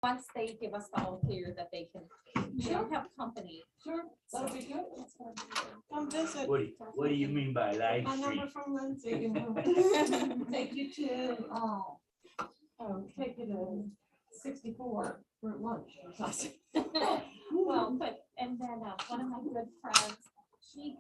once they give us the all clear that they can, have company. Sure, that'll be good. Come visit. What do you mean by live My stream? number from Lindsay. Take you to, take you to 64 for lunch or something. Well, but, and then one of my good friends, he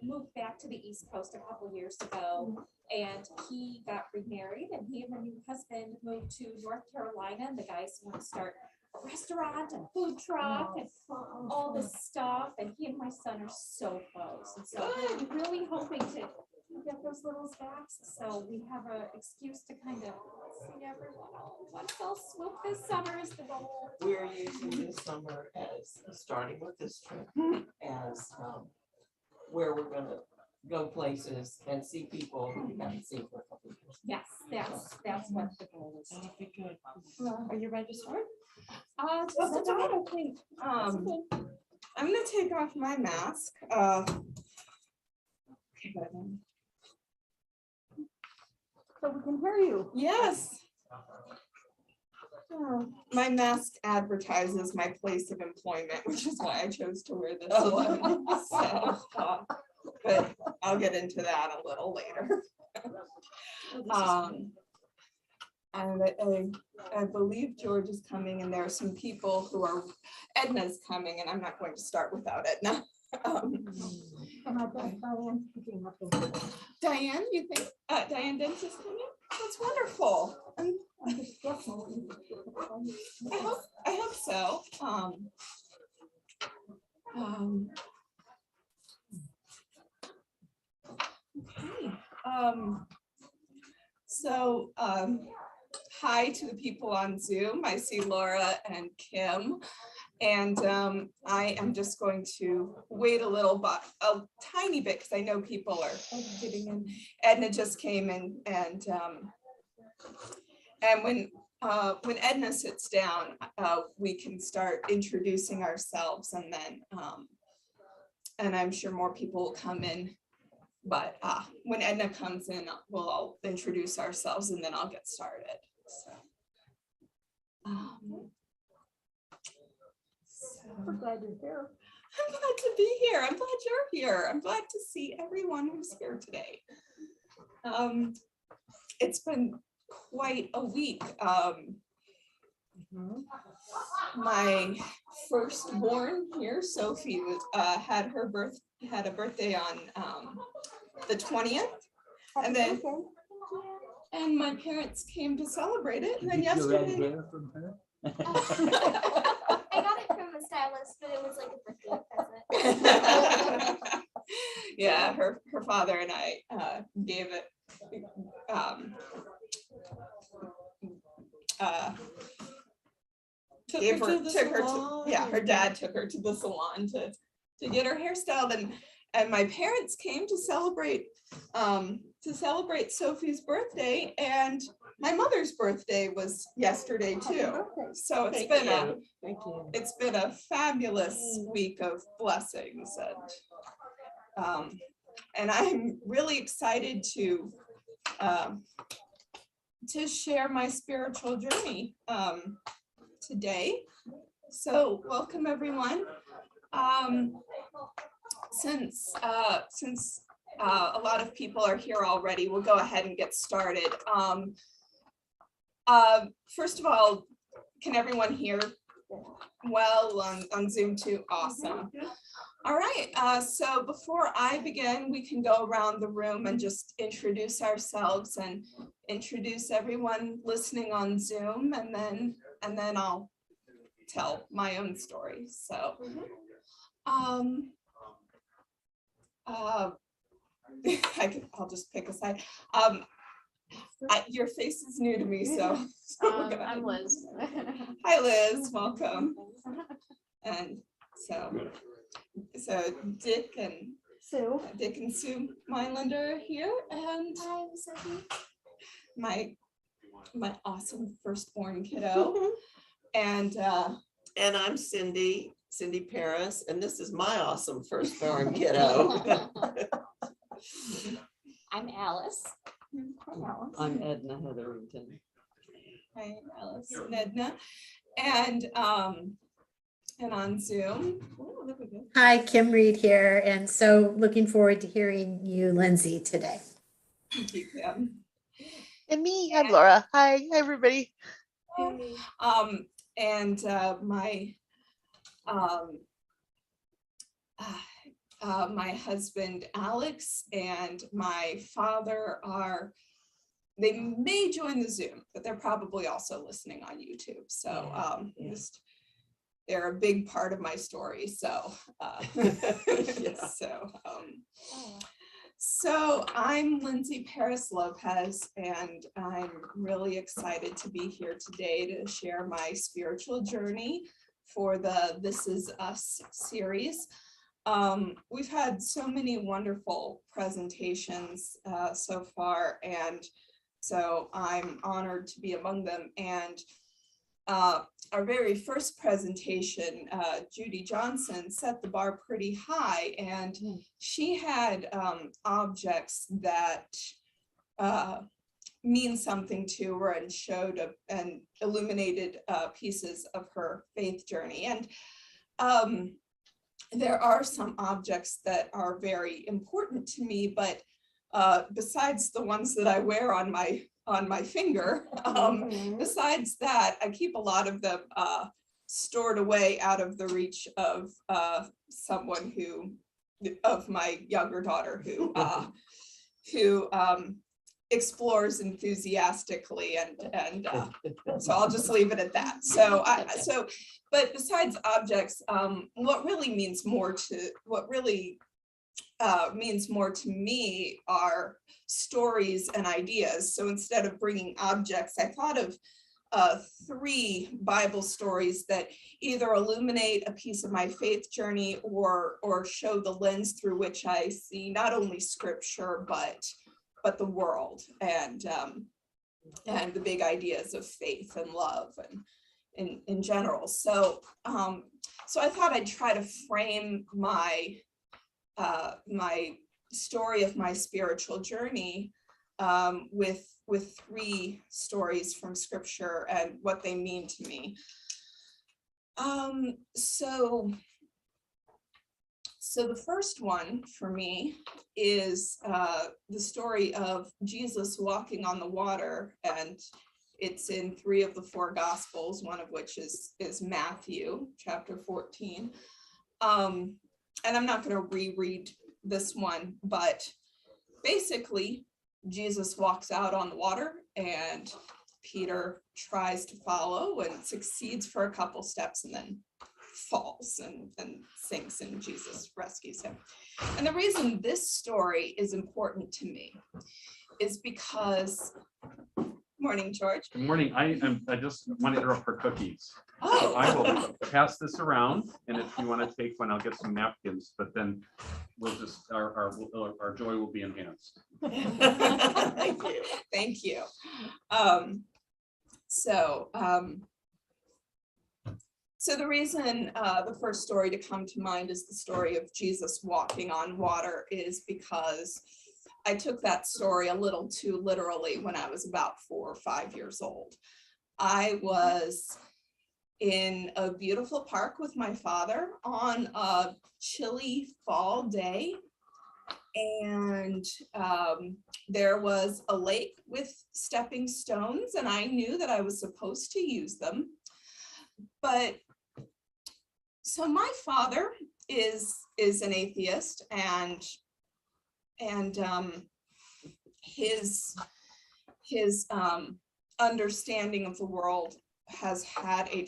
moved back to the East Coast a couple years ago, and he got remarried, and he and the new husband moved to North Carolina, and the guys want to start a restaurant and food truck and all this stuff, and he and my son are so close, and so I'm really hoping to get those littles back, so we have an excuse to kind of see everyone all once fell swoop this summer is the goal. We're using this summer as, starting with this trip, as where we're gonna go places and see people who we haven't seen for a couple of years. Yes, that's what the goal is. That'll be good. Are you ready to start? Just about, I think. I'm gonna take off my mask. Okay, good. So we can hear you. Yes. My mask advertises my place of employment, which is why I chose to wear this one. So, but I'll get into that a little later. And I believe George is coming, and there are some people who are, Edna's coming, and I'm not going to start without Edna. Diane, you think Diane Dents is coming? That's wonderful. I hope so. Okay. So hi to the people on Zoom. I see Laura and Kim. And I am just going to wait a tiny bit, because I know people are getting in. Edna just came in, and when Edna sits down, we can start introducing ourselves, and then and I'm sure more people will come in. But when Edna comes in, we'll all introduce ourselves, and then I'll get started. So. We're glad you're here. I'm glad to be here. I'm glad you're here. I'm glad to see everyone who's here today. It's been quite a week. My firstborn here, Sophie, was had a birthday on the 20th, and my parents came to celebrate it. And then yesterday. I got it from a stylist, but it was like a birthday present. Yeah, her father and I gave it. Her dad took her to the salon to get her hair styled, and my parents came to celebrate Sophie's birthday, and my mother's birthday was yesterday too. So it's been a fabulous week of blessings, and I'm really excited to share my spiritual journey today. So welcome everyone. Since a lot of people are here already, we'll go ahead and get started. First of all, can everyone hear well on Zoom too? Awesome. All right, so before I begin, we can go around the room and just introduce ourselves and introduce everyone listening on Zoom, and then I'll tell my own story. So I'll just pick a side. Your face is new to me, so I'm Liz. Hi Liz, welcome. And so Dick and Sue Mylander are here, and Hi, I'm Sophie. my awesome firstborn kiddo, and I'm Cindy Paris, and this is my awesome firstborn kiddo. I'm Alice. I'm Edna Hetherington. Hi, Alice and Edna. And on Zoom. Oh, there we go. Hi, Kim Reed here, and so looking forward to hearing you, Lindsay, today. Thank you, Kim. And me, I'm Laura. Hi, everybody. And my husband Alex and my father they may join the Zoom, but they're probably also listening on YouTube. So they're a big part of my story. So so I'm Lindsay Paris Lopez, and I'm really excited to be here today to share my spiritual journey for the This Is Us series. We've had so many wonderful presentations so far, and so I'm honored to be among them. And our very first presentation, Judy Johnson set the bar pretty high, and she had objects that mean something to her and showed and illuminated pieces of her faith journey. And there are some objects that are very important to me, but besides the ones that I wear on my finger, besides that, I keep a lot of them stored away out of the reach of my younger daughter who explores enthusiastically, and so I'll just leave it at that. But besides objects, what really means more to me are stories and ideas. So instead of bringing objects, I thought of 3 Bible stories that either illuminate a piece of my faith journey or show the lens through which I see not only scripture but the world and the big ideas of faith and love and in general. So I thought I'd try to frame my story of my spiritual journey with 3 stories from scripture and what they mean to me. So the first one for me is the story of Jesus walking on the water, and it's in 3 of the 4 Gospels, one of which is Matthew chapter 14. And I'm not going to reread this one, but basically Jesus walks out on the water and Peter tries to follow and succeeds for a couple steps and then falls and sinks, and Jesus rescues him. And the reason this story is important to me is because, morning, George. Good morning. I just want to interrupt for cookies. Oh. I will pass this around, and if you want to take one, I'll get some napkins, but then we'll just, our joy will be enhanced. Thank you. Thank you. So the reason the first story to come to mind is the story of Jesus walking on water is because I took that story a little too literally when I was about 4 or 5 years old. I was in a beautiful park with my father on a chilly fall day, and there was a lake with stepping stones, and I knew that I was supposed to use them. But so my father is an atheist, and his understanding of the world has had a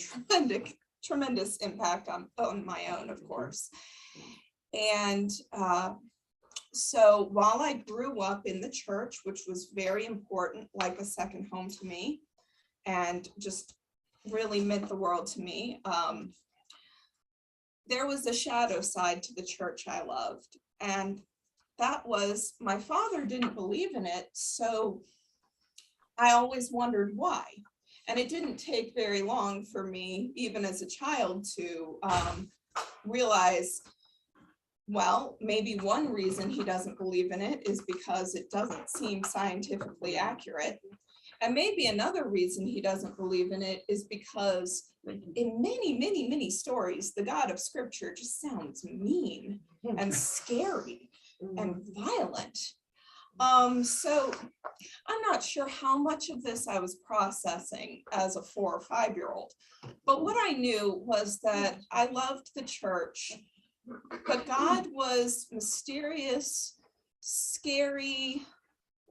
tremendous impact on my own, of course. And so while I grew up in the church, which was very important, like a second home to me, and just really meant the world to me, there was a shadow side to the church I loved. And that was, my father didn't believe in it, so I always wondered why. And it didn't take very long for me, even as a child, to realize, well, maybe one reason he doesn't believe in it is because it doesn't seem scientifically accurate. And maybe another reason he doesn't believe in it is because in many stories, the God of scripture just sounds mean and scary and violent. So I'm not sure how much of this I was processing as a 4 or 5-year-old, but what I knew was that I loved the church, but God was mysterious, scary,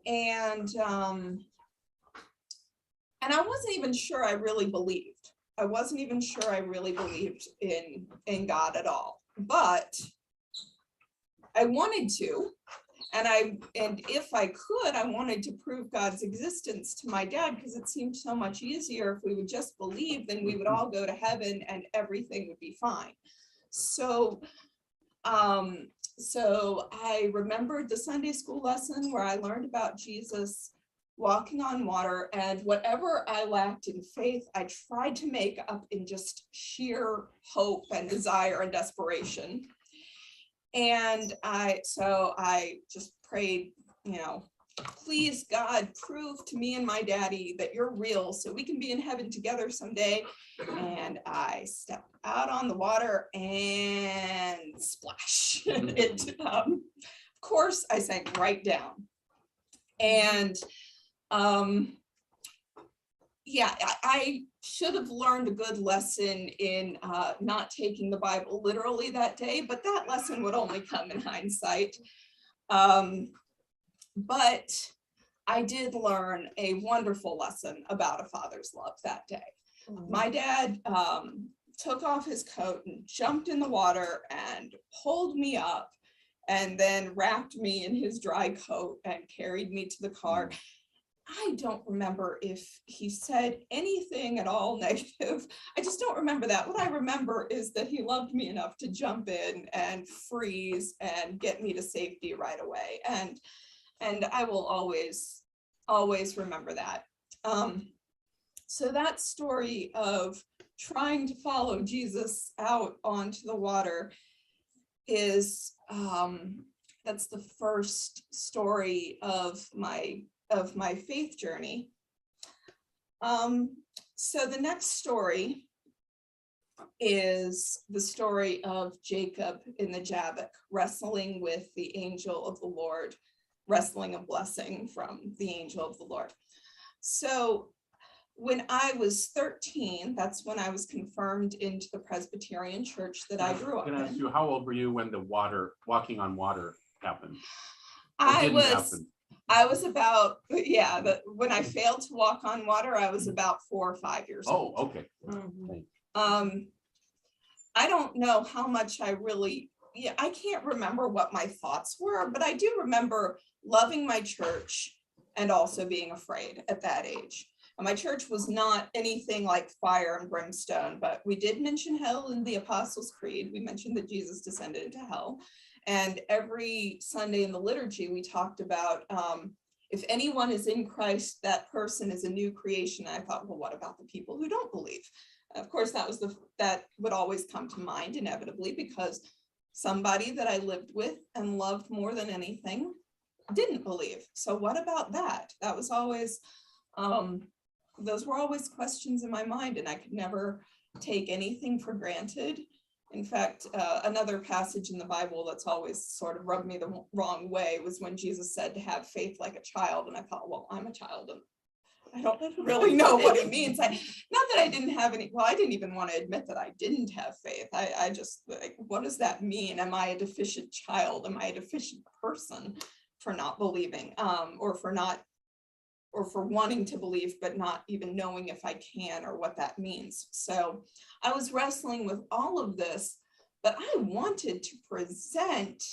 and I wasn't even sure I really believed. I wasn't even sure I really believed in God at all, but I wanted to. And if I could, I wanted to prove God's existence to my dad, because it seemed so much easier if we would just believe, then we would all go to heaven and everything would be fine. So I remembered the Sunday school lesson where I learned about Jesus walking on water, and whatever I lacked in faith, I tried to make up in just sheer hope and desire and desperation. And I just prayed, please God, prove to me and my daddy that you're real so we can be in heaven together someday. And I stepped out on the water and splash. Of course, I sank right down. And I should have learned a good lesson in not taking the Bible literally that day, but that lesson would only come in hindsight. But I did learn a wonderful lesson about a father's love that day. My dad took off his coat and jumped in the water and pulled me up and then wrapped me in his dry coat and carried me to the car. I don't remember if he said anything at all negative. I just don't remember that. What I remember is that he loved me enough to jump in and freeze and get me to safety right away. And I will always remember that. So that story of trying to follow Jesus out onto the water is, that's the first story of my faith journey. So the next story is the story of Jacob in the Jabbok, wrestling with the angel of the Lord, wrestling a blessing from the angel of the Lord. So when I was 13, that's when I was confirmed into the Presbyterian church that I grew up Can I ask in. you, how old were you when the walking on water happened? I was about, when I failed to walk on water, I was about 4 or 5 years old. Oh, okay. I don't know how much I really, I can't remember what my thoughts were, but I do remember loving my church and also being afraid at that age. And my church was not anything like fire and brimstone, but we did mention hell in the Apostles' Creed. We mentioned that Jesus descended into hell. And every Sunday in the liturgy, we talked about if anyone is in Christ, that person is a new creation. And I thought, well, what about the people who don't believe? Of course, that would always come to mind inevitably, because somebody that I lived with and loved more than anything didn't believe. So what about that? That was always, those were always questions in my mind, and I could never take anything for granted. In fact, another passage in the Bible that's always sort of rubbed me the wrong way was when Jesus said to have faith like a child. And I thought, well, I'm a child and I don't really know what it means. Not that I didn't have any, well, I didn't even want to admit that I didn't have faith. I just like, what does that mean? Am I a deficient child? Am I a deficient person for not believing, or for wanting to believe, but not even knowing if I can or what that means. So I was wrestling with all of this, but I wanted to present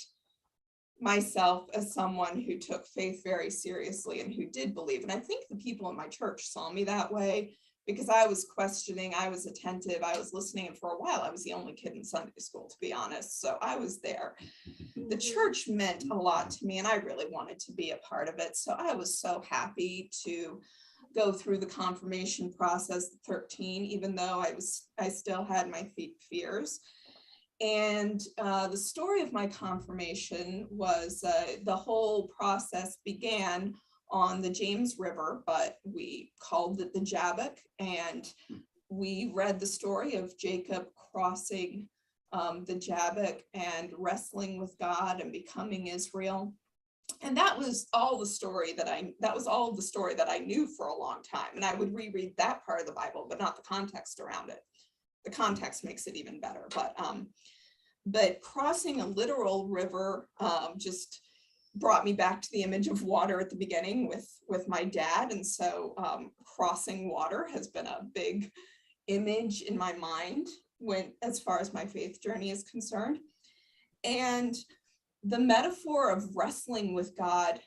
myself as someone who took faith very seriously and who did believe. And I think the people in my church saw me that way, because I was questioning, I was attentive, I was listening, and for a while I was the only kid in Sunday school, to be honest. So I was there. The church meant a lot to me and I really wanted to be a part of it. So I was so happy to go through the confirmation process at 13, even though I still had my fears. And the story of my confirmation was, the whole process began on the James River, but we called it the Jabbok, and we read the story of Jacob crossing the Jabbok and wrestling with God and becoming Israel. And that was all the story that I knew for a long time. And I would reread that part of the Bible, but not the context around it. The context makes it even better. But crossing a literal river just brought me back to the image of water at the beginning with my dad. And so crossing water has been a big image in my mind as far as my faith journey is concerned. And the metaphor of wrestling with God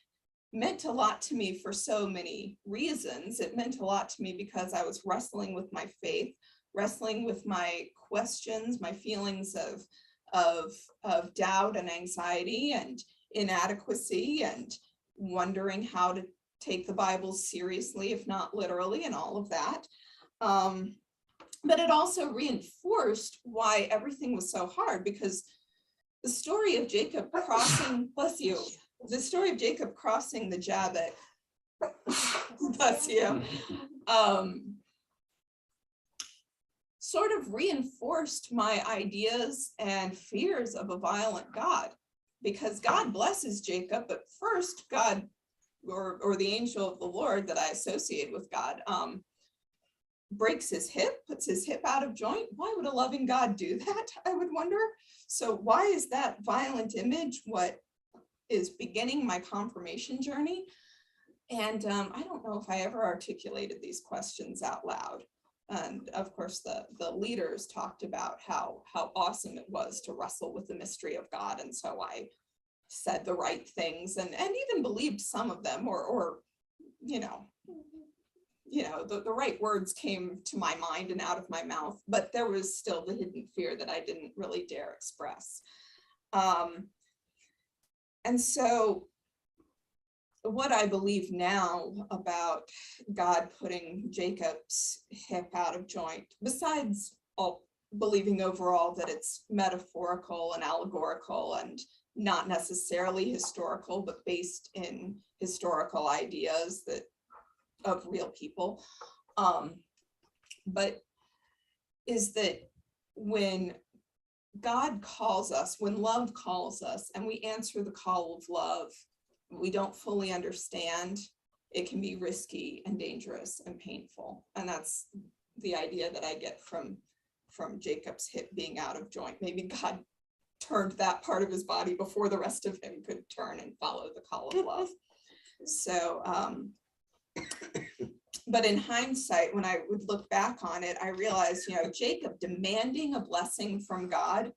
meant a lot to me for so many reasons. It meant a lot to me because I was wrestling with my faith, wrestling with my questions, my feelings of doubt and anxiety and inadequacy, and wondering how to take the Bible seriously, if not literally, and all of that. But it also reinforced why everything was so hard, because the story of Jacob crossing, bless you, the story of Jacob crossing the Jabbok, bless you, sort of reinforced my ideas and fears of a violent God, because God blesses Jacob, but first God, or the angel of the Lord that I associate with God, breaks his hip, puts his hip out of joint. Why would a loving God do that, I would wonder? So why is that violent image what is beginning my confirmation journey? And I don't know if I ever articulated these questions out loud. And of course, the leaders talked about how awesome it was to wrestle with the mystery of God. And so I said the right things and even believed some of them, or the right words came to my mind and out of my mouth, but there was still the hidden fear that I didn't really dare express. And so what I believe now about God putting Jacob's hip out of joint, besides all believing overall that it's metaphorical and allegorical and not necessarily historical, but based in historical ideas of real people, but is that when God calls us, when love calls us, and we answer the call of love, we don't fully understand, it can be risky and dangerous and painful. And that's the idea that I get from Jacob's hip being out of joint. Maybe God turned that part of his body before the rest of him could turn and follow the call of love. So, but in hindsight, when I would look back on it, I realized, Jacob demanding a blessing from God,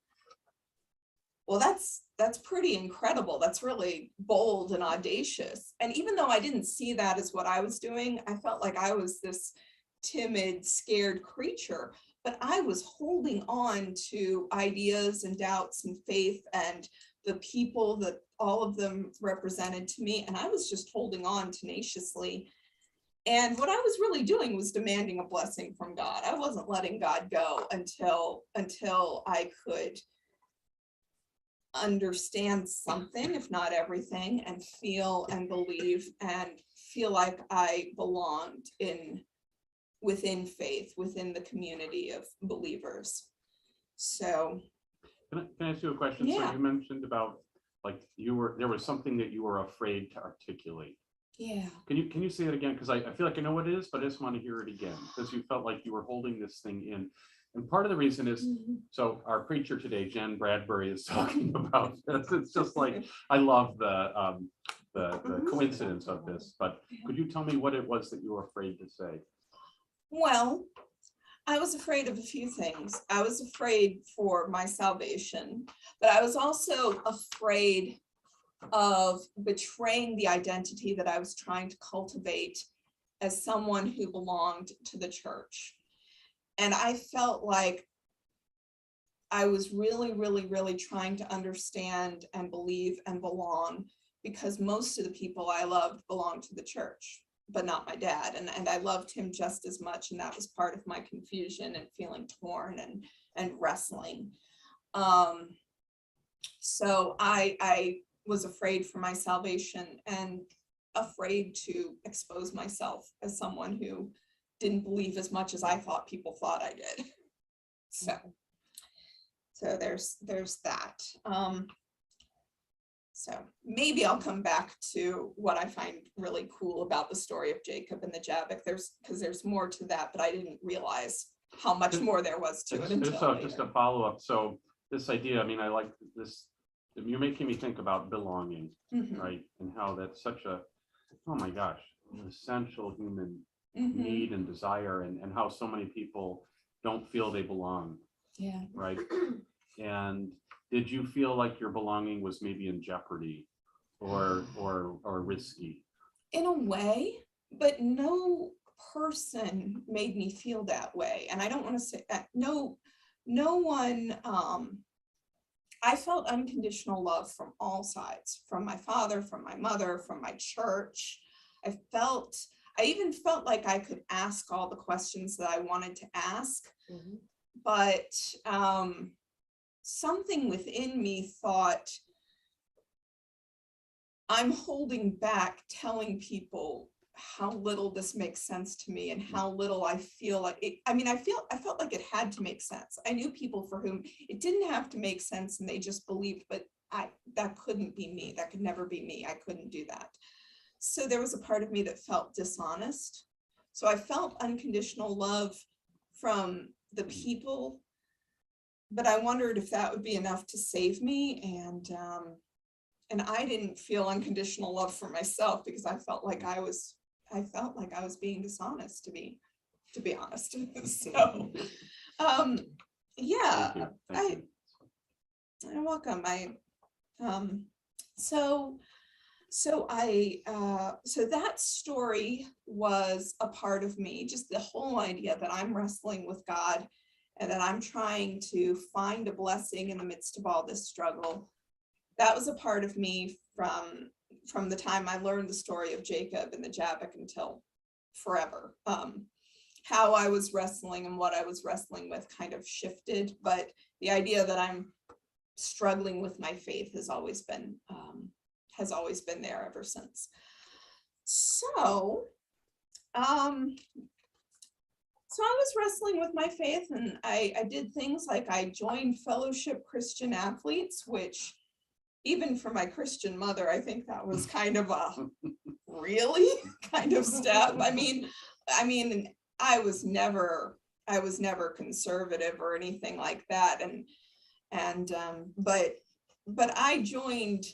well, that's pretty incredible. That's really bold and audacious. And even though I didn't see that as what I was doing, I felt like I was this timid, scared creature, but I was holding on to ideas and doubts and faith and the people that all of them represented to me. And I was just holding on tenaciously. And what I was really doing was demanding a blessing from God. I wasn't letting God go until I could understand something, if not everything, and feel and believe and feel like I belonged within faith, within the community of believers. So Can I ask you a question? Yeah. So you mentioned about there was something that you were afraid to articulate. yeah. Can you say that again? Because I feel like I know what it is, but I just want to hear it again, because you felt like you were holding this thing in. And part of the reason is, so our preacher today, Jen Bradbury, is talking about this. It's just like, I love the coincidence of this, but could you tell me what it was that you were afraid to say? Well, I was afraid of a few things. I was afraid for my salvation, but I was also afraid of betraying the identity that I was trying to cultivate as someone who belonged to the church. And I felt like I was really, really, really trying to understand and believe and belong, because most of the people I loved belonged to the church, but not my dad. And I loved him just as much. And that was part of my confusion and feeling torn and wrestling. So I was afraid for my salvation. And afraid to expose myself as someone who didn't believe as much as I thought people thought I did. So there's that. So maybe I'll come back to what I find really cool about the story of Jacob and the Jabbok. Because there's more to that, but I didn't realize how much more there was to it until Just later. a follow-up. So this idea, I mean, I like this, you're making me think about belonging, Mhm, right? And how that's such a, oh my gosh, an essential human mhm. need and desire, and how so many people don't feel they belong, Yeah. right? And did you feel like your belonging was maybe in jeopardy or risky? In a way, but no person made me feel that way. And I don't want to say no one, I felt unconditional love from all sides, from my father, from my mother, from my church. I even felt like I could ask all the questions that I wanted to ask, but something within me thought, I'm holding back telling people how little this makes sense to me and how little I feel like it. I mean, I felt like it had to make sense. I knew people for whom it didn't have to make sense and they just believed, but that couldn't be me. That could never be me. I couldn't do that. So there was a part of me that felt dishonest. So I felt unconditional love from the people, but I wondered if that would be enough to save me. And I didn't feel unconditional love for myself because I felt like I was being dishonest, to be honest. So yeah, Thank you. you're welcome. So that story was a part of me, just the whole idea that I'm wrestling with God and that I'm trying to find a blessing in the midst of all this struggle. That was a part of me from the time I learned the story of Jacob and the Jabbok until forever. How I was wrestling and what I was wrestling with kind of shifted, but the idea that I'm struggling with my faith has always been there ever since. So I was wrestling with my faith, and I did things like I joined Fellowship Christian Athletes, which even for my Christian mother, I think that was kind of a really kind of step. I mean, I was never conservative or anything like that. But I joined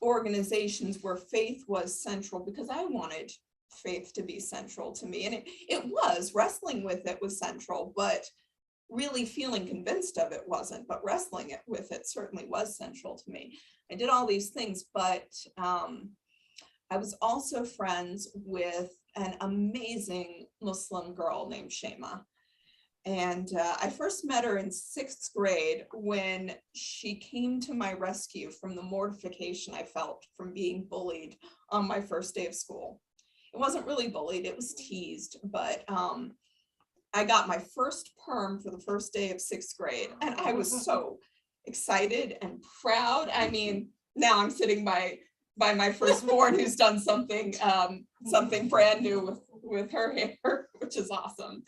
organizations where faith was central because I wanted faith to be central to me. And it was, wrestling with it was central, but really feeling convinced of it wasn't, but wrestling with it certainly was central to me. I did all these things, but I was also friends with an amazing Muslim girl named Shema. And I first met her in 6th grade when she came to my rescue from the mortification I felt from being bullied on my first day of school. It wasn't really bullied, it was teased, but I got my first perm for the first day of 6th grade, and I was so excited and proud. I mean, now I'm sitting by my firstborn who's done something brand new with her hair, which is awesome.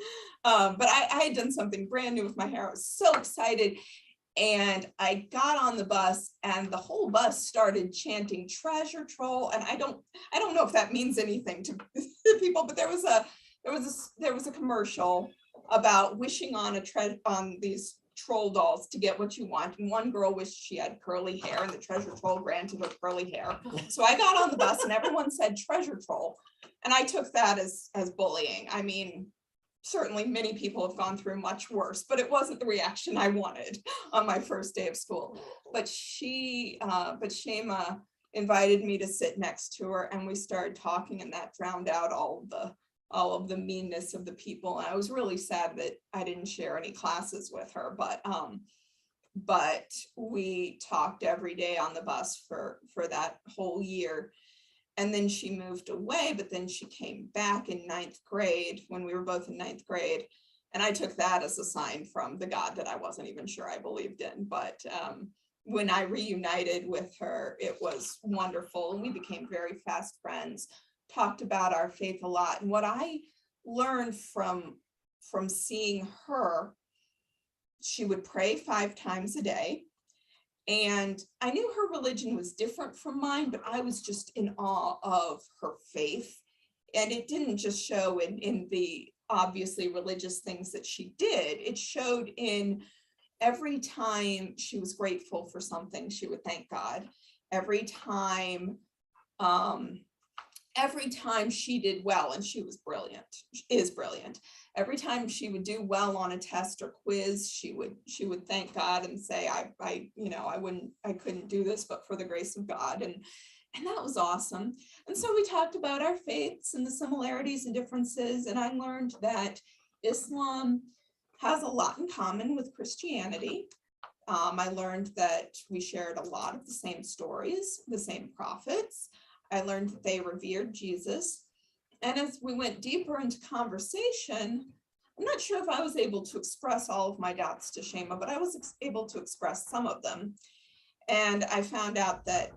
But I had done something brand new with my hair. I was so excited. And I got on the bus and the whole bus started chanting treasure troll. And I don't know if that means anything to people, but there was a commercial about wishing on these troll dolls to get what you want. And one girl wished she had curly hair and the treasure troll granted her curly hair. So I got on the bus and everyone said treasure troll. And I took that as bullying. I mean, certainly many people have gone through much worse, but it wasn't the reaction I wanted on my first day of school. But Shema invited me to sit next to her and we started talking, and that drowned out all of the meanness of the people. And I was really sad that I didn't share any classes with her, but we talked every day on the bus for that whole year. And then she moved away, but then she came back in 9th grade when we were both in 9th grade. And I took that as a sign from the God that I wasn't even sure I believed in. But when I reunited with her, it was wonderful. And we became very fast friends. talked about our faith a lot. And what I learned from seeing her, she would pray 5 times a day. And I knew her religion was different from mine, but I was just in awe of her faith. And it didn't just show in the obviously religious things that she did. It showed in every time she was grateful for something, she would thank God. Every time she did well, and she was brilliant, is brilliant. Every time she would do well on a test or quiz, she would thank God and say, I couldn't do this but for the grace of God. And that was awesome. And so we talked about our faiths and the similarities and differences. And I learned that Islam has a lot in common with Christianity. I learned that we shared a lot of the same stories, the same prophets. I learned that they revered Jesus. And as we went deeper into conversation, I'm not sure if I was able to express all of my doubts to Shema, but I was able to express some of them. And I found out that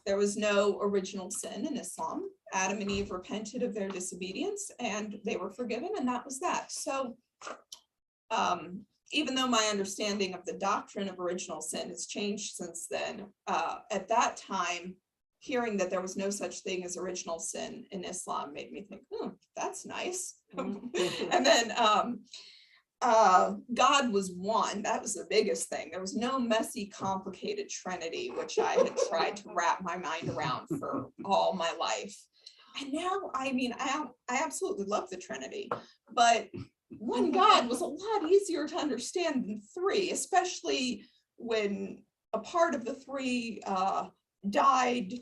there was no original sin in Islam. Adam and Eve repented of their disobedience and they were forgiven, and that was that. So even though my understanding of the doctrine of original sin has changed since then, at that time, hearing that there was no such thing as original sin in Islam made me think, that's nice. And then God was one. That was the biggest thing. There was no messy, complicated Trinity, which I had tried to wrap my mind around for all my life. And now, I absolutely love the Trinity, but one God was a lot easier to understand than 3, especially when a part of the 3 died,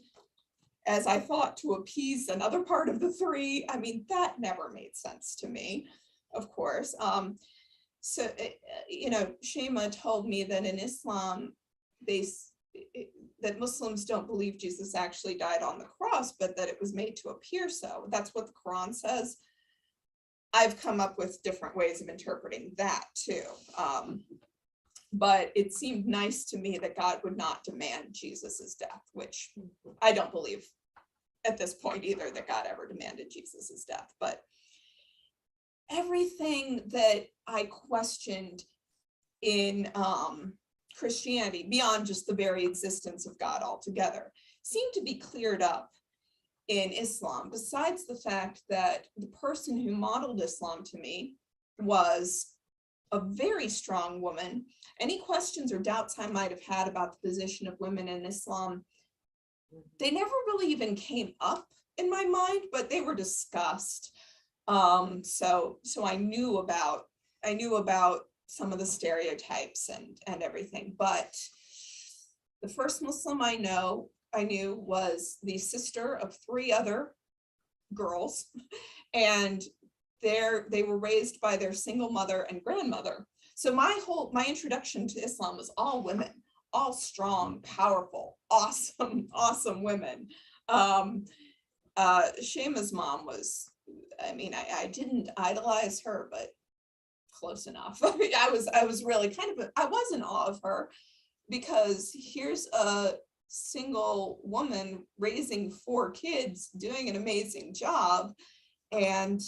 as I thought, to appease another part of the 3. That never made sense to me, of course. So, Shema told me that in Islam, that Muslims don't believe Jesus actually died on the cross, but that it was made to appear so. That's what the Quran says. I've come up with different ways of interpreting that too. But it seemed nice to me that God would not demand Jesus's death, which I don't believe at this point either that God ever demanded Jesus's death. But everything that I questioned in Christianity, beyond just the very existence of God altogether, seemed to be cleared up in Islam, besides the fact that the person who modeled Islam to me was a very strong woman. Any questions or doubts I might have had about the position of women in Islam, they never really even came up in my mind, but they were discussed. So I knew about some of the stereotypes and everything, but the first Muslim I knew was the sister of 3 other girls, and they were raised by their single mother and grandmother. So my introduction to Islam was all women, all strong, powerful, awesome women. Shema's mom was, I didn't idolize her, but close enough. I was really I was in awe of her, because here's a single woman raising 4 kids, doing an amazing job. And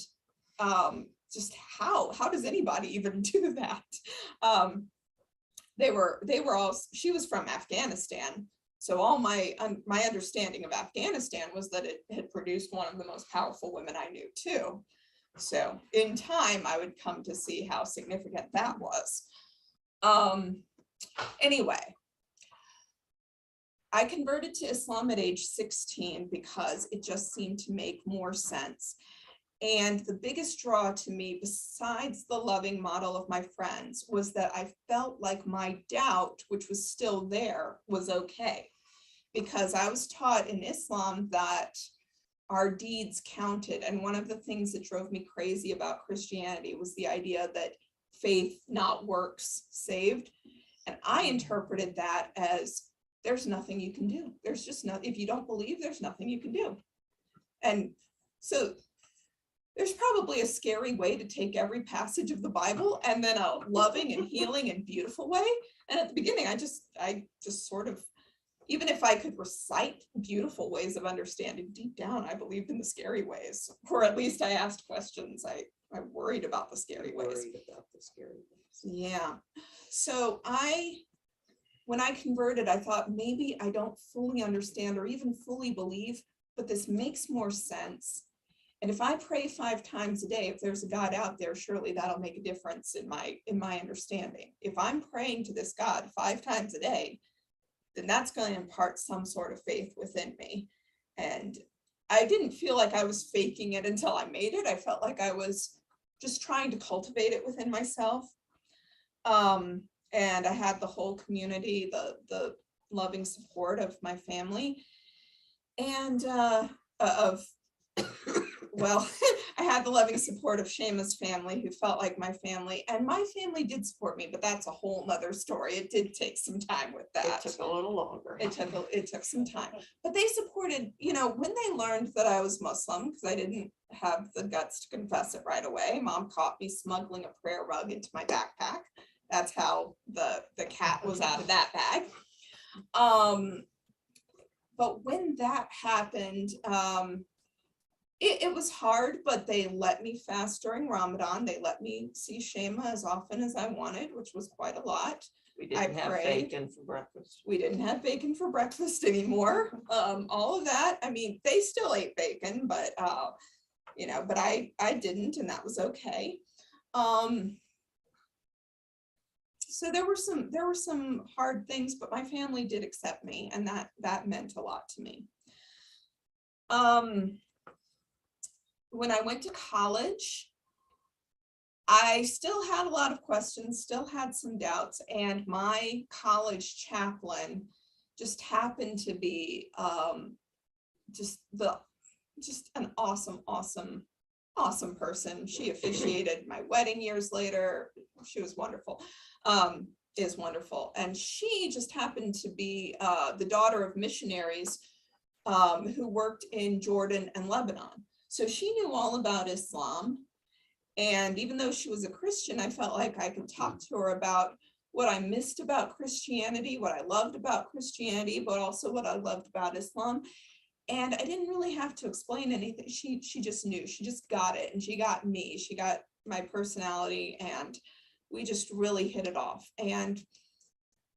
just how does anybody even do that? They were all, she was from Afghanistan. So all my understanding of Afghanistan was that it had produced one of the most powerful women I knew too. So in time, I would come to see how significant that was. Anyway, I converted to Islam at age 16 because it just seemed to make more sense. And the biggest draw to me, besides the loving model of my friends, was that I felt like my doubt, which was still there, was okay. Because I was taught in Islam that our deeds counted. And one of the things that drove me crazy about Christianity was the idea that faith, not works, saved. And I interpreted that as there's nothing you can do. There's just no, if you don't believe, there's nothing you can do. And so there's probably a scary way to take every passage of the Bible, and then a loving and healing and beautiful way. And at the beginning, I just sort of, even if I could recite beautiful ways of understanding, deep down, I believed in the scary ways, or at least I asked questions. I worried about the scary ways. Worried about the scary ways. Yeah. So when I converted, I thought maybe I don't fully understand or even fully believe, but this makes more sense. And if I pray 5 times a day, if there's a God out there, surely that'll make a difference in my understanding. If I'm praying to this God 5 times a day, then that's going to impart some sort of faith within me. And I didn't feel like I was faking it until I made it. I felt like I was just trying to cultivate it within myself. And I had the whole community, the loving support of my family, and well, I had the loving support of Shema's family, who felt like my family, and my family did support me, but that's a whole nother story. It did take some time with that. It took a little longer. It took some time, but they supported, when they learned that I was Muslim, because I didn't have the guts to confess it right away. Mom caught me smuggling a prayer rug into my backpack. That's how the cat was out of that bag. But when that happened, it was hard, but they let me fast during Ramadan. They let me see Shema as often as I wanted, which was quite a lot. We didn't have prayed. bacon for breakfast. We didn't have bacon for breakfast anymore. All of that. I mean, they still ate bacon, but but I didn't, and that was okay. So there were some hard things, but my family did accept me, and that meant a lot to me. When I went to college, I still had a lot of questions, still had some doubts, and my college chaplain just happened to be just an awesome person. She officiated my wedding years later. She was wonderful, is wonderful. And she just happened to be the daughter of missionaries who worked in Jordan and Lebanon. So she knew all about Islam. And even though she was a Christian, I felt like I could talk to her about what I missed about Christianity, what I loved about Christianity, but also what I loved about Islam. And I didn't really have to explain anything. She just knew, she just got it. And she got me, she got my personality, and we just really hit it off. And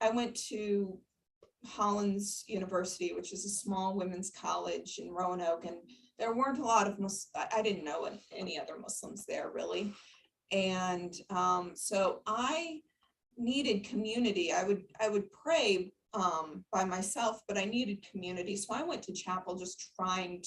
I went to Hollins University, which is a small women's college in Roanoke, and there weren't a lot of I didn't know any other Muslims there really. And so I needed community. I would pray by myself, but I needed community. So I went to chapel just trying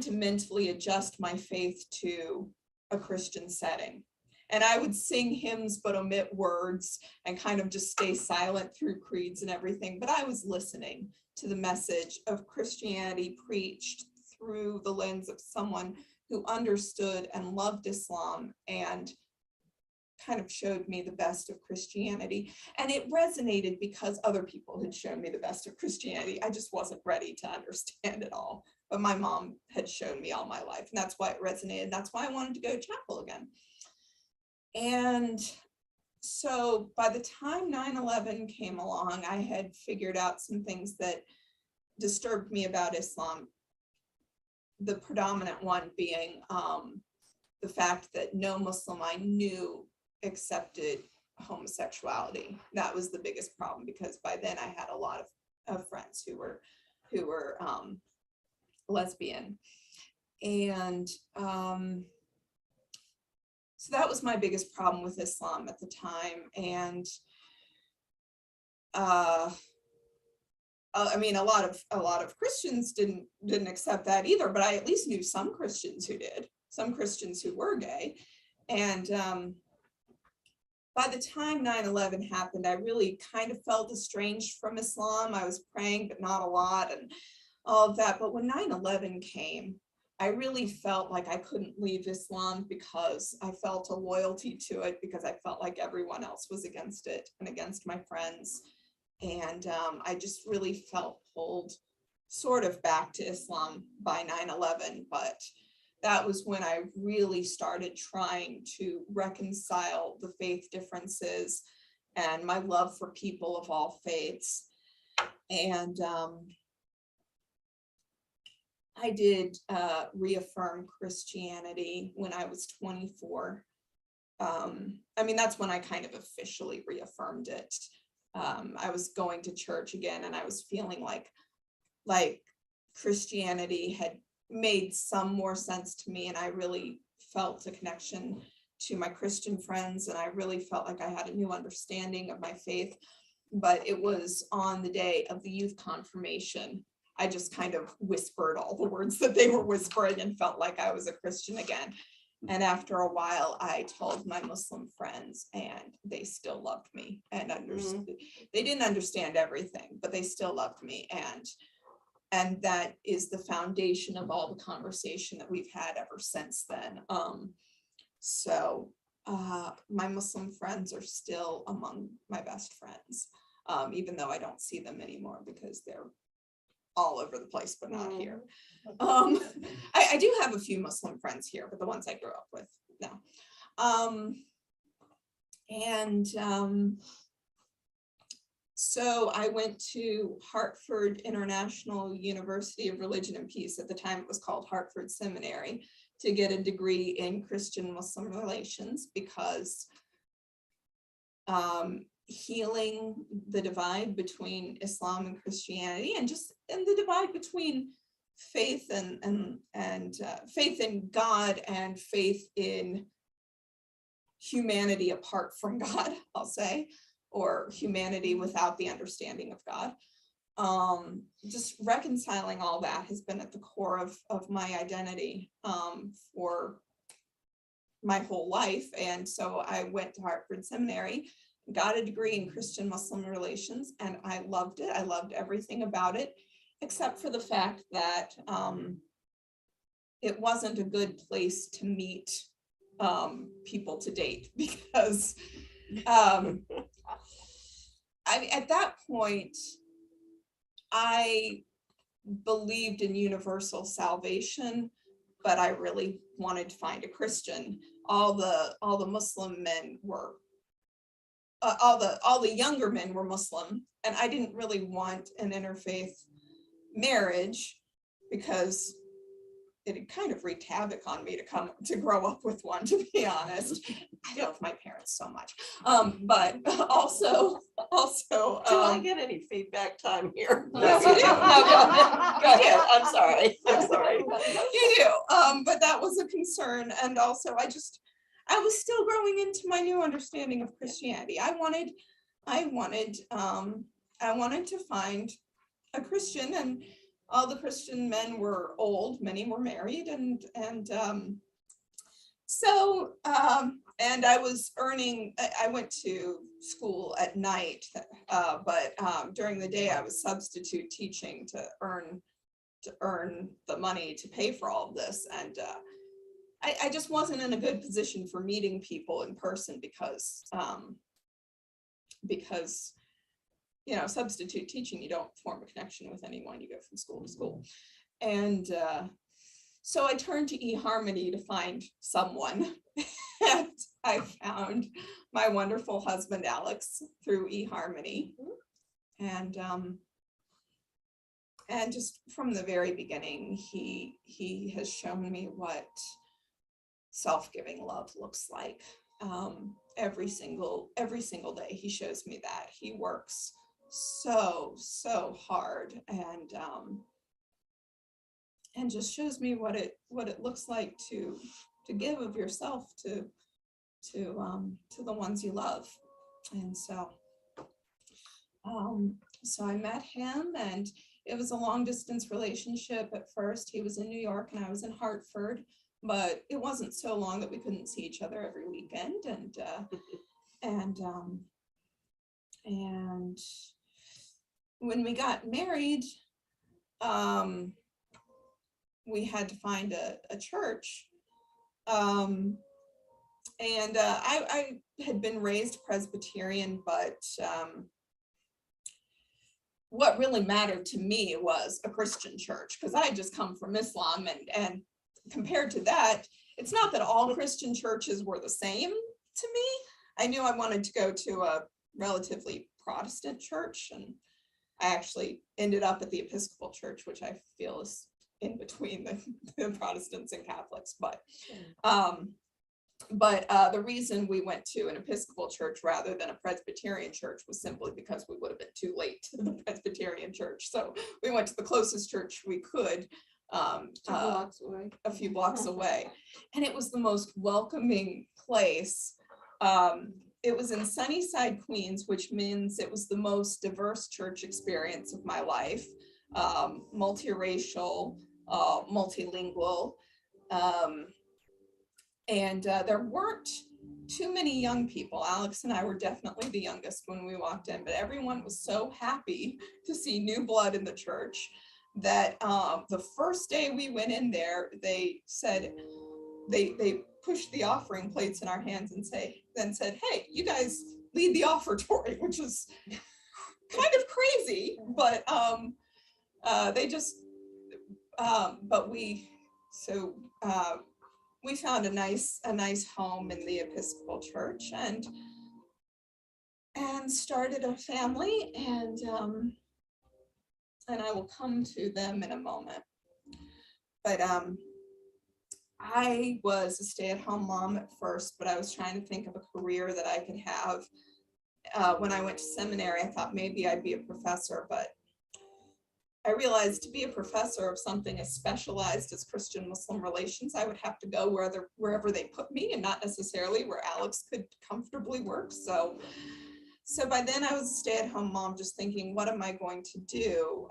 to mentally adjust my faith to a Christian setting. And I would sing hymns, but omit words and kind of just stay silent through creeds and everything. But I was listening to the message of Christianity preached through the lens of someone who understood and loved Islam and kind of showed me the best of Christianity. And it resonated because other people had shown me the best of Christianity. I just wasn't ready to understand it all. But my mom had shown me all my life, and that's why it resonated. That's why I wanted to go to chapel again. And so by the time 9/11 came along, I had figured out some things that disturbed me about Islam. The predominant one being the fact that no Muslim I knew accepted homosexuality. That was the biggest problem, because by then I had a lot of friends who were lesbian. And so that was my biggest problem with Islam at the time. And I mean, a lot of Christians didn't accept that either, but I at least knew some Christians who did, some Christians who were gay. And by the time 9/11 happened, I really kind of felt estranged from Islam. I was praying, but not a lot, and all of that. But when 9/11 came, I really felt like I couldn't leave Islam, because I felt a loyalty to it, because I felt like everyone else was against it and against my friends. And I just really felt pulled sort of back to Islam by 9/11. But that was when I really started trying to reconcile the faith differences and my love for people of all faiths. And I did reaffirm Christianity when I was 24. I mean, that's when I kind of officially reaffirmed it. I was going to church again, and I was feeling like Christianity had made some more sense to me, and I really felt a connection to my Christian friends, and I really felt like I had a new understanding of my faith. But it was on the day of the youth confirmation, I just kind of whispered all the words that they were whispering and felt like I was a Christian again. And after a while, I told my Muslim friends, and they still loved me and understood. They didn't understand everything, but they still loved me. And that is the foundation of all the conversation that we've had ever since then. So my Muslim friends are still among my best friends, even though I don't see them anymore because they're all over the place, but not here. I do have a few Muslim friends here, but the ones I grew up with, no. So I went to Hartford International University of Religion and Peace. At the time, it was called Hartford Seminary, to get a degree in Christian Muslim relations, because healing the divide between Islam and Christianity, and the divide between faith and faith in God and faith in humanity apart from God, I'll say, or humanity without the understanding of God. Just reconciling all that has been at the core of my identity for my whole life. And so I went to Hartford Seminary, got a degree in Christian Muslim relations, and I loved it. I loved everything about it, except for the fact that it wasn't a good place to meet people to date, because at that point, I believed in universal salvation, but I really wanted to find a Christian. All the Muslim men were, all the younger men were Muslim, and I didn't really want an interfaith marriage because it had kind of wreaked havoc on me to grow up with one, to be honest. I love my parents so much. But also. Do I get any feedback time here? Yes, you do. No, go ahead. I'm sorry. You do. But that was a concern. And also I was still growing into my new understanding of Christianity. I wanted to find a Christian, and all the Christian men were old, many were married, and I was earning, I went to school at night, but during the day I was substitute teaching to earn the money to pay for all of this. And I just wasn't in a good position for meeting people in person because substitute teaching, you don't form a connection with anyone, you go from school to school. And so I turned to eHarmony to find someone, and I found my wonderful husband, Alex, through eHarmony. And just from the very beginning, he has shown me what self-giving love looks like. Every single day he shows me that. He works so hard, and just shows me what it looks like to give of yourself to the ones you love. And so I met him, and it was a long distance relationship at first. He was in New York and I was in Hartford, but it wasn't so long that we couldn't see each other every weekend. And when we got married, we had to find a church. I had been raised Presbyterian, but what really mattered to me was a Christian church, because I had just come from Islam, and compared to that, it's not that all Christian churches were the same to me. I knew I wanted to go to a relatively Protestant church, and I actually ended up at the Episcopal Church, which I feel is in between the Protestants and Catholics, but the reason we went to an Episcopal church rather than a Presbyterian church was simply because we would have been too late to the Presbyterian church. So we went to the closest church we could, a few blocks away. And it was the most welcoming place. It was in Sunnyside, Queens, which means it was the most diverse church experience of my life, multiracial, multilingual. And there weren't too many young people. Alex and I were definitely the youngest when we walked in, but everyone was so happy to see new blood in the church that the first day we went in there, they said, they pushed the offering plates in our hands and then said, hey, you guys lead the offertory, which was kind of crazy, but they just, but we found a nice home in the Episcopal Church and started a family, and I will come to them in a moment. But I was a stay-at-home mom at first, but I was trying to think of a career that I could have. When I went to seminary, I thought maybe I'd be a professor, but I realized to be a professor of something as specialized as Christian-Muslim relations, I would have to go wherever they put me and not necessarily where Alex could comfortably work. So by then I was a stay-at-home mom, just thinking, what am I going to do?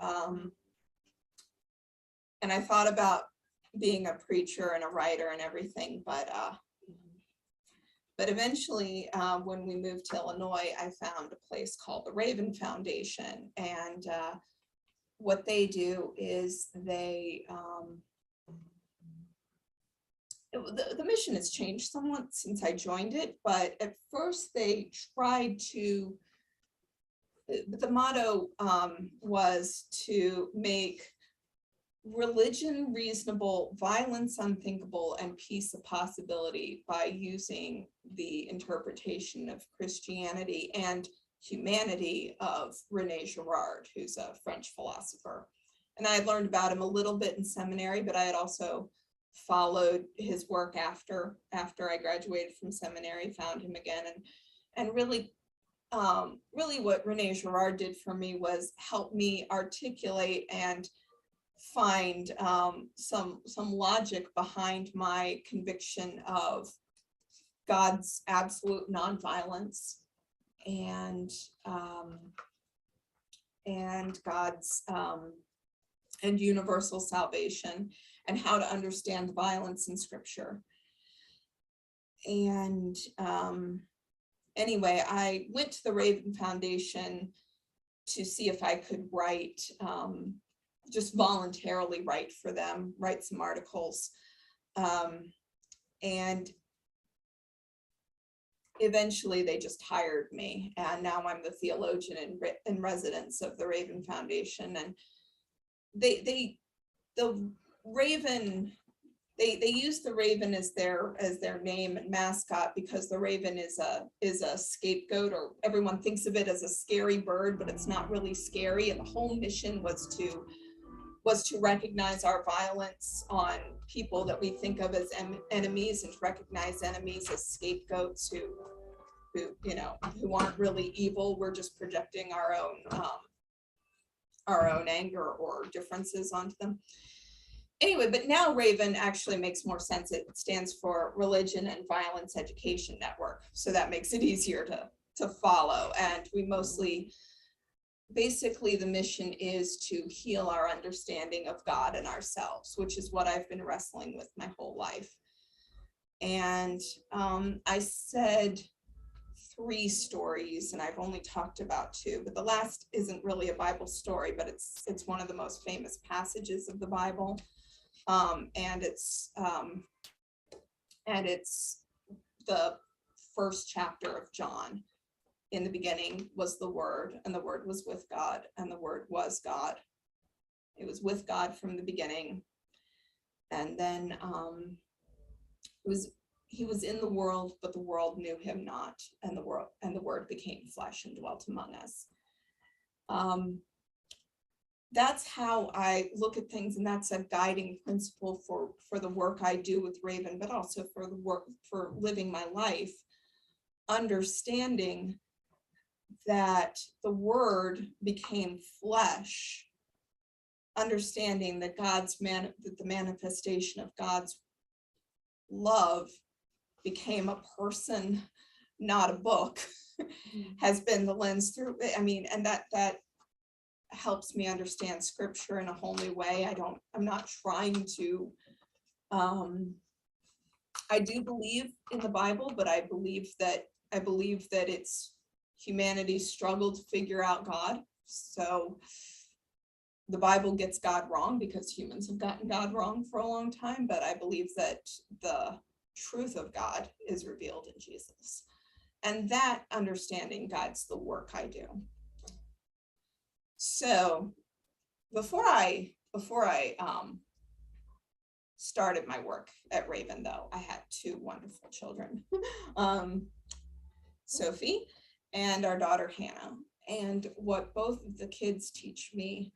And I thought about being a preacher and a writer and everything, but eventually when we moved to Illinois, I found a place called the Raven Foundation, and what they do is the mission has changed somewhat since I joined it, but at first they tried to, the motto was to make religion reasonable, violence unthinkable, and peace a possibility by using the interpretation of Christianity and humanity of René Girard, who's a French philosopher. And I had learned about him a little bit in seminary, but I had also followed his work after I graduated from seminary, found him again, and really what René Girard did for me was help me articulate and find some logic behind my conviction of God's absolute nonviolence and God's and universal salvation, and how to understand violence in Scripture. And anyway, I went to the Raven Foundation to see if I could write, just voluntarily write for them, write some articles. And eventually they just hired me, and now I'm the theologian in residence of the Raven Foundation. And the Raven, they use the Raven as their name and mascot because the Raven is a scapegoat, or everyone thinks of it as a scary bird, but it's not really scary. And the whole mission was to recognize our violence on people that we think of as enemies, and to recognize enemies as scapegoats who aren't really evil. We're just projecting our own anger or differences onto them. Anyway, but now Raven actually makes more sense. It stands for Religion and Violence Education Network. So that makes it easier to follow. And we mostly, basically the mission is to heal our understanding of God and ourselves, which is what I've been wrestling with my whole life. And I said 3 stories, and I've only talked about 2, but the last isn't really a Bible story, but it's one of the most famous passages of the Bible. And it's the first chapter of John. In the beginning was the Word, and the Word was with God, and the Word was God. It was with God from the beginning. And then he was in the world, but the world knew him not, and the Word became flesh and dwelt among us. that's how I look at things, and that's a guiding principle for the work I do with Raven, but also for the work for living my life, understanding that the word became flesh, understanding that that the manifestation of God's love became a person, not a book, has been the lens through, I mean, and that helps me understand scripture in a whole new way. I'm not trying to, I do believe in the Bible, but I believe that it's humanity's struggle to figure out God. So the Bible gets God wrong because humans have gotten God wrong for a long time, but I believe that the truth of God is revealed in Jesus. And that understanding guides the work I do. So before I started my work at Raven, though, I had two wonderful children, Sophie and our daughter Hannah. And what both of the kids teach me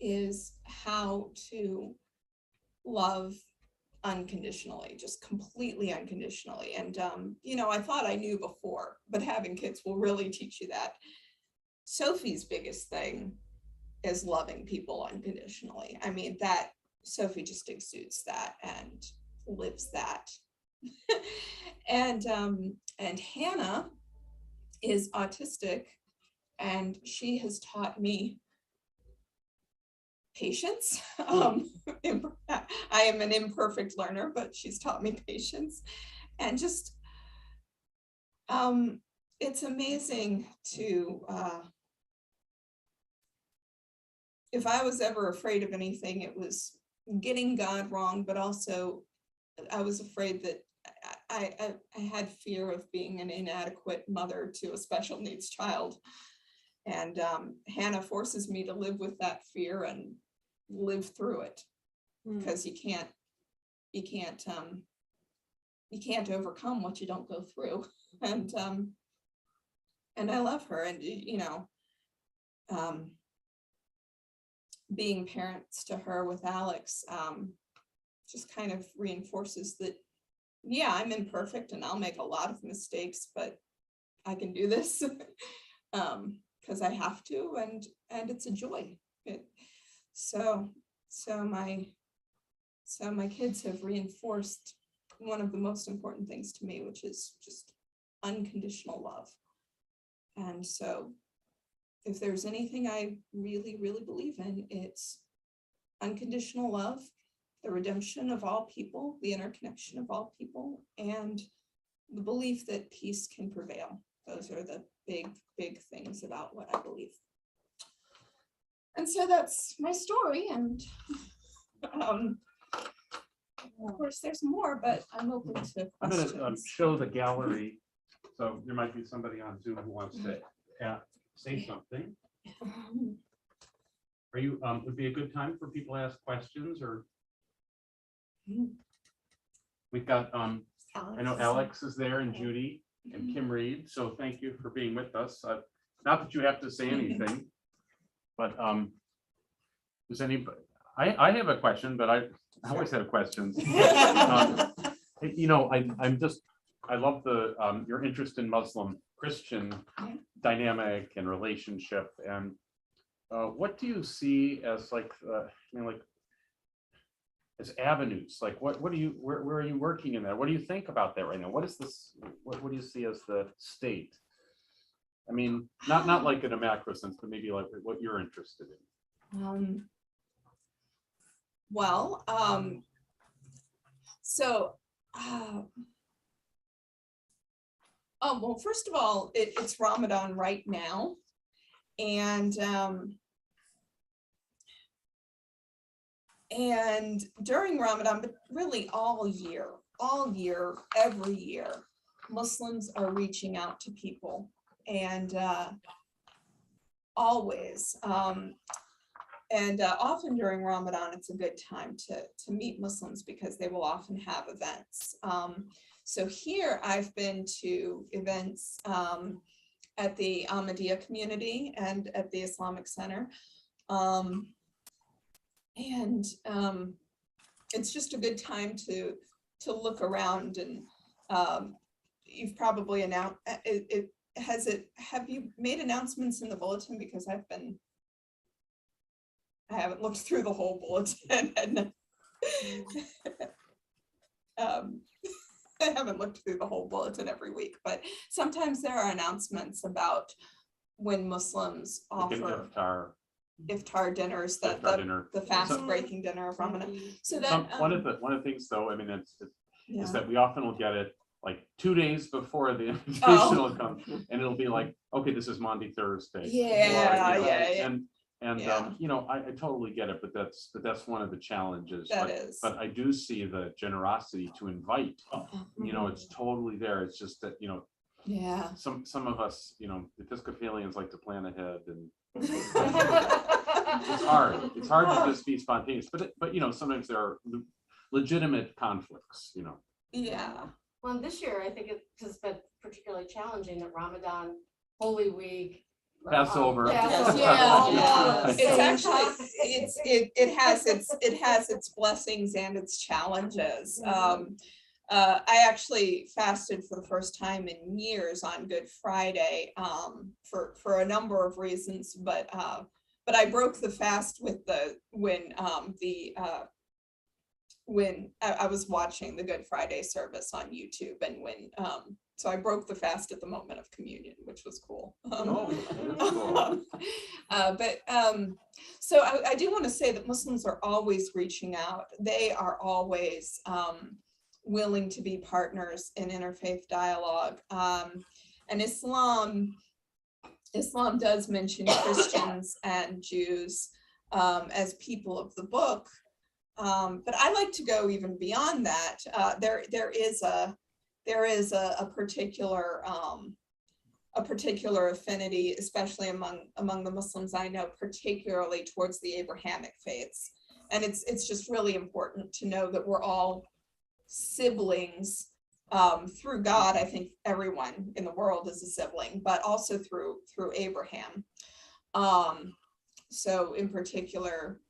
is how to love unconditionally, just completely unconditionally. And I thought I knew before, but having kids will really teach you that. Sophie's biggest thing is loving people unconditionally. I mean, that Sophie just exudes that and lives that. And Hannah is autistic, and she has taught me patience. I am an imperfect learner, but she's taught me patience. And just, it's amazing to, if I was ever afraid of anything, it was getting God wrong, but also I was afraid that I had fear of being an inadequate mother to a special needs child. And Hannah forces me to live with that fear and live through it, because you can't overcome what you don't go through. And I love her. And being parents to her with Alex just kind of reinforces that, yeah, I'm imperfect and I'll make a lot of mistakes, but I can do this because I have to, and it's a joy. So my kids have reinforced one of the most important things to me, which is just unconditional love. And so if there's anything I really, really believe in, it's unconditional love, the redemption of all people, the interconnection of all people, and the belief that peace can prevail. Those are the big, big things about what I believe. And so that's my story. And of course, there's more, but I'm open to I'm questions. going to show the gallery. So there might be somebody on Zoom who wants to say something. Are you, would be a good time for people to ask questions, or? We've got, I know Alex is there, and Judy and Kim Reed. So thank you for being with us. Not that you have to say anything, but does anybody, I have a question, but I always have questions. I love your interest in Muslim Christian dynamic and relationship. And what do you see as as avenues? Like where are you working in that? What do you think about that right now? What is this? What do you see as the state? I mean, not like in a macro sense, but maybe like what you're interested in. Well, first of all, it's Ramadan right now. And during Ramadan, but really all year, every year, Muslims are reaching out to people, and always. Often during Ramadan, it's a good time to meet Muslims because they will often have events. So here I've been to events at the Ahmadiyya community and at the Islamic Center. And it's just a good time to look around, and you've probably announced have you made announcements in the bulletin? Because I haven't looked through the whole bulletin and I haven't looked through the whole bulletin every week, but sometimes there are announcements about when Muslims Like an offer iftar iftar dinners, iftar the dinner. fast breaking dinner of Ramadan. So Some, that one of the things though, I mean, yeah. is that we often will get it like 2 days before the invitation Oh. will come, and it'll be like, okay, this is Monday, Thursday. Yeah, Or, you know, yeah. And Yeah. you know, I totally get it, but that's one of the challenges. That but- is. But I do see the generosity to invite, you know, it's totally there. It's just that, you know, Yeah. some of us, you know, Episcopalians like to plan ahead, and it's hard. It's hard to just be spontaneous, but you know, sometimes there are legitimate conflicts, you know. Yeah. Well, this year, I think it has been particularly challenging that Ramadan, Holy Week. Passover. Passover. Yeah. Right. It's actually, it has its blessings and its challenges. I actually fasted for the first time in years on Good Friday, for a number of reasons, but I broke the fast with when I was watching the Good Friday service on YouTube, and so I broke the fast at the moment of communion, which was cool. So I do want to say that Muslims are always reaching out. They are always willing to be partners in interfaith dialogue. And Islam does mention Christians and Jews as people of the book. But I like to go even beyond that. There is a particular affinity, especially among the Muslims I know, particularly towards the Abrahamic faiths. And it's just really important to know that we're all siblings through God. I think everyone in the world is a sibling, but also through Abraham. So in particular,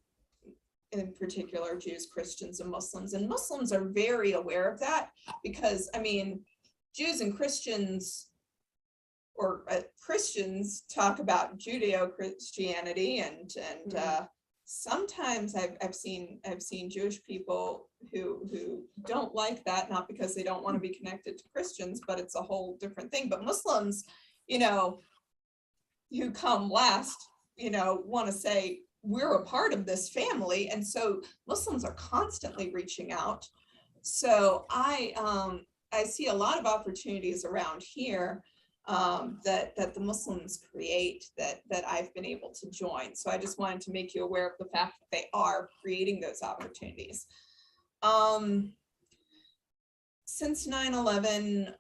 Jews, Christians, and Muslims are very aware of that, because I mean, Jews and Christians, or Christians, talk about Judeo-Christianity, and sometimes I've seen Jewish people who don't like that, not because they don't want to be connected to Christians, but it's a whole different thing. But Muslims, you know, who come last, you know, want to say, we're a part of this family. And so Muslims are constantly reaching out. So I see a lot of opportunities around here that the Muslims create that I've been able to join. So I just wanted to make you aware of the fact that they are creating those opportunities. Since 9/11,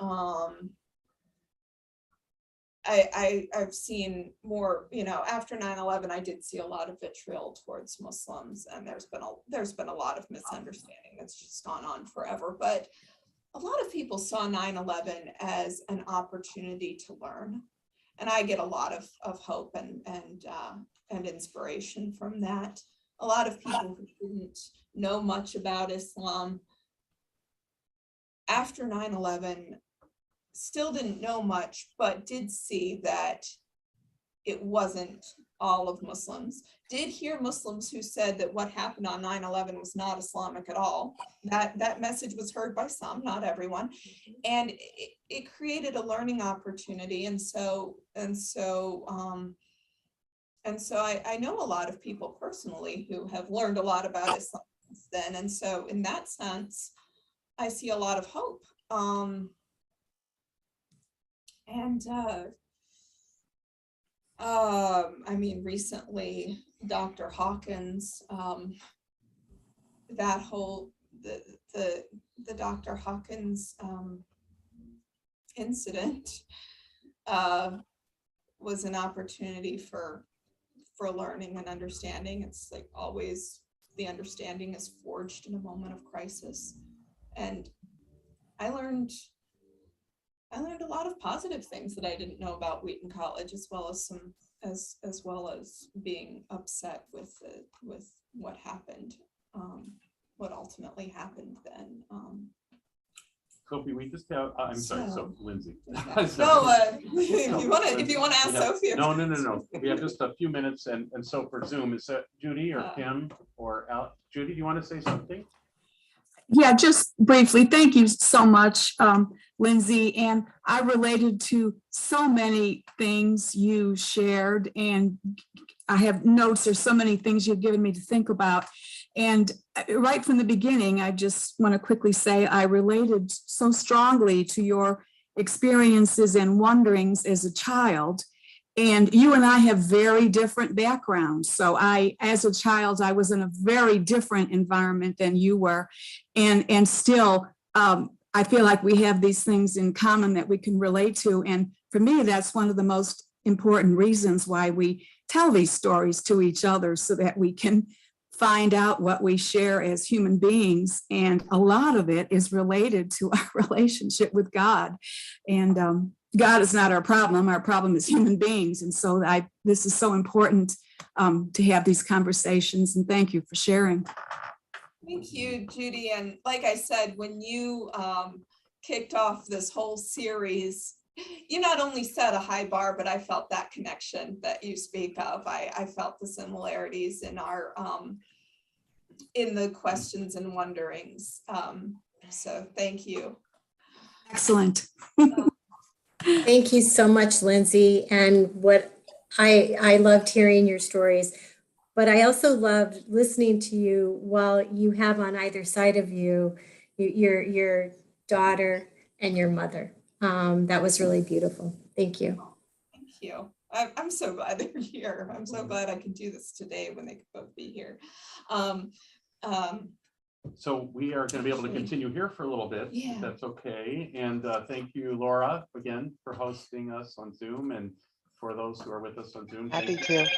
I've seen more, you know, after 9/11, I did see a lot of vitriol towards Muslims, and there's been a lot of misunderstanding that's just gone on forever. But a lot of people saw 9/11 as an opportunity to learn, and I get a lot of hope and inspiration from that. A lot of people who didn't know much about Islam after 9/11 still didn't know much, but did see that it wasn't all of Muslims. Did hear Muslims who said that what happened on 9/11 was not Islamic at all. That message was heard by some, not everyone. And it created a learning opportunity. And so I know a lot of people personally who have learned a lot about Islam since then. And so in that sense, I see a lot of hope. I mean, recently, Dr. Hawkins, that whole, the Dr. Hawkins incident was an opportunity for learning and understanding. It's like always, the understanding is forged in a moment of crisis. And I learned a lot of positive things that I didn't know about Wheaton College, as well as being upset with what happened, what ultimately happened then. Sophie, we just have, I'm sorry, so So- Lindsay. No, if you wanna ask We have- Sophie. No. We have just a few minutes, and so for Zoom, is that Judy or Kim or Al? Judy, do you want to say something? Yeah, just briefly, thank you so much, Lindsay. And I related to so many things you shared, and I have notes. There's so many things you've given me to think about. And right from the beginning, I just want to quickly say I related so strongly to your experiences and wonderings as a child. And you and I have very different backgrounds. So as a child, I was in a very different environment than you were. And still, I feel like we have these things in common that we can relate to. And for me, that's one of the most important reasons why we tell these stories to each other, so that we can find out what we share as human beings. And a lot of it is related to our relationship with God. And God is not our problem. Our problem is human beings. And so this is so important to have these conversations. And thank you for sharing. Thank you, Judy. And like I said, when you kicked off this whole series, you not only set a high bar, but I felt that connection that you speak of. I felt the similarities in our in the questions and wonderings. So thank you. Excellent. Thank you so much, Lindsay. And what I loved hearing your stories, but I also loved listening to you while you have on either side of you, your daughter and your mother. That was really beautiful. Thank you. Thank you. I'm so glad they're here. I'm so glad I could do this today when they could both be here. So we are going to be able to continue here for a little bit, Yeah. if that's okay. And thank you, Laura, again, for hosting us on Zoom, and for those who are with us on Zoom. thank Happy you. to.